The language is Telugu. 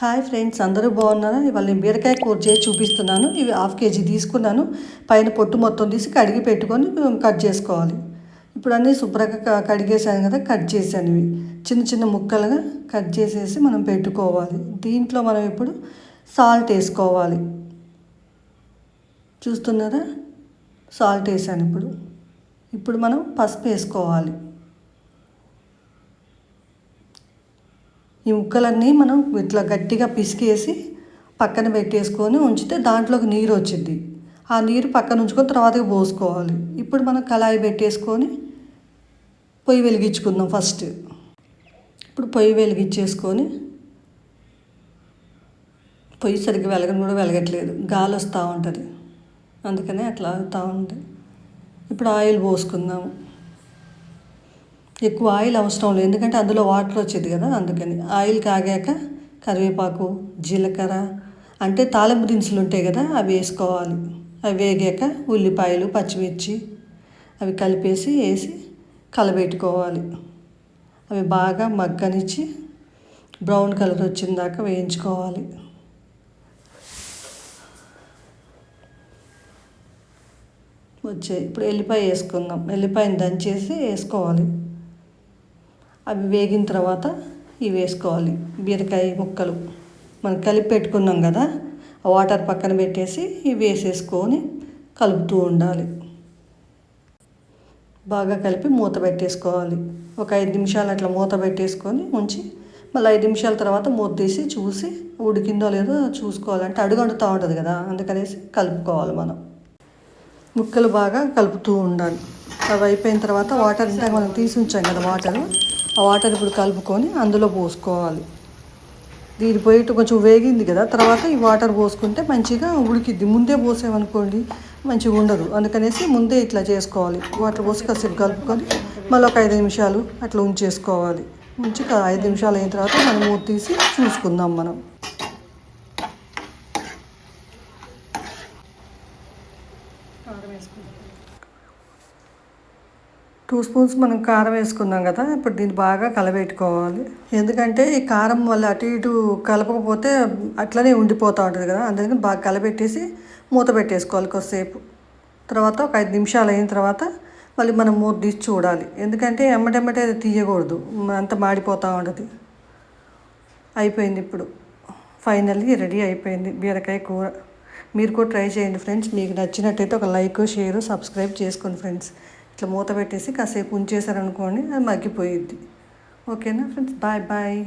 హాయ్ ఫ్రెండ్స్, అందరూ బాగున్నారా? ఇవాళ నేను బీరకాయ కూర చేసి చూపిస్తున్నాను. ఇవి 1/2 కేజీ తీసుకున్నాను. పైన పొట్టు మొత్తం తీసి కడిగి పెట్టుకొని కట్ చేసుకోవాలి. ఇప్పుడు అన్నీ శుభ్రంగా కడిగేసాను కదా, కట్ చేశాను. ఇవి చిన్న చిన్న ముక్కలుగా కట్ చేసేసి మనం పెట్టుకోవాలి. దీంట్లో మనం ఇప్పుడు సాల్ట్ వేసుకోవాలి. చూస్తున్నారా? సాల్ట్ వేసాను. ఇప్పుడు మనం పసుపు వేసుకోవాలి. ఈ ముక్కలన్నీ మనం ఇట్లా గట్టిగా పిసికేసి పక్కన పెట్టేసుకొని ఉంచితే దాంట్లోకి నీరు వచ్చింది. ఆ నీరు పక్కన ఉంచుకొని తర్వాత పోసుకోవాలి. ఇప్పుడు మనం కళాయి పెట్టేసుకొని పొయ్యి వెలిగించుకుందాం ఫస్ట్. ఇప్పుడు పొయ్యి వెలిగించేసుకొని, పొయ్యి సరిగ్గా వెలగట్లేదు, గాలి వస్తూ ఉంటుంది, అందుకనే అట్లా అవుతూ ఉంది. ఇప్పుడు ఆయిల్ పోసుకుందాము. ఎక్కువ ఆయిల్ అవసరం లేదు, ఎందుకంటే అందులో వాటర్ వచ్చేది కదా, అందుకని. ఆయిల్ కాగాక కరివేపాకు, జీలకర్ర, అంటే తాలింపు దినుసులు ఉంటాయి కదా, అవి వేసుకోవాలి. అవి వేగాక ఉల్లిపాయలు, పచ్చిమిర్చి అవి వేసి కలబెట్టుకోవాలి. అవి బాగా మగ్గనిచ్చి బ్రౌన్ కలర్ వచ్చిందాక వేయించుకోవాలి. ఇప్పుడు ఎల్లిపాయ వేసుకుందాం. ఎల్లిపాయని దంచేసి వేసుకోవాలి. అవి వేగిన తర్వాత ఇవి వేసుకోవాలి. బీరకాయ ముక్కలు మనం కలిపి పెట్టుకున్నాం కదా, ఆ వాటర్ పక్కన పెట్టేసి ఇవి వేసేసుకొని కలుపుతూ ఉండాలి. బాగా కలిపి మూత పెట్టేసుకోవాలి. ఒక 5 నిమిషాలు అట్లా మూత పెట్టేసుకొని ఉంచి మళ్ళీ 5 నిమిషాల తర్వాత మూత తీసి చూసి ఉడికిందో లేదో చూసుకోవాలంటే అడుగు అంటుతూ ఉంటుంది కదా, అందుకనేసి కలుపుకోవాలి. మనం ముక్కలు బాగా కలుపుతూ ఉండాలి. అవి అయిపోయిన తర్వాత వాటర్ ఇందాక మనం తీసి ఉంచాం కదా, ఆ వాటర్ ఇప్పుడు కలుపుకొని అందులో పోసుకోవాలి. దీని పోయిట్టు కొంచెం వేగింది కదా, తర్వాత ఈ వాటర్ పోసుకుంటే మంచిగా ఉడికిద్ది. ముందే పోసామనుకోండి మంచిగా ఉండదు, అందుకనేసి ముందే ఇట్లా చేసుకోవాలి. వాటర్ పోసి కాసేపు కలుపుకొని మళ్ళీ ఒక 5 నిమిషాలు అట్లా ఉంచేసుకోవాలి. 5 నిమిషాలు అయిన తర్వాత మనం మూత తీసి చూసుకుందాం. మనం 2 స్పూన్స్ మనం కారం వేసుకున్నాం కదా, ఇప్పుడు దీన్ని బాగా కలబెట్టుకోవాలి. ఎందుకంటే ఈ కారం వల్ల అటు ఇటు కలపకపోతే అట్లనే ఉండిపోతూ ఉంటుంది కదా, అందుకని బాగా కలబెట్టేసి మూత పెట్టేసుకోవాలి కొద్దిసేపు. తర్వాత ఒక 5 నిమిషాలు అయిన తర్వాత మళ్ళీ మనం మూత తీసి చూడాలి. ఎందుకంటే ఎమ్మటెమ్మటే తీయకూడదు, అంతా మాడిపోతూ ఉంటుంది. అయిపోయింది. ఇప్పుడు ఫైనల్లీ రెడీ అయిపోయింది బీరకాయ కూర. మీరు కూడా ట్రై చేయండి ఫ్రెండ్స్. మీకు నచ్చినట్టయితే ఒక లైక్, షేర్, సబ్స్క్రైబ్ చేసుకోండి ఫ్రెండ్స్. ఇట్లా మూత పెట్టేసి కాసేపు ఉంచేసారనుకోండి, అది మగ్గిపోయిద్ది. ఓకేనా ఫ్రెండ్స్? Bye bye.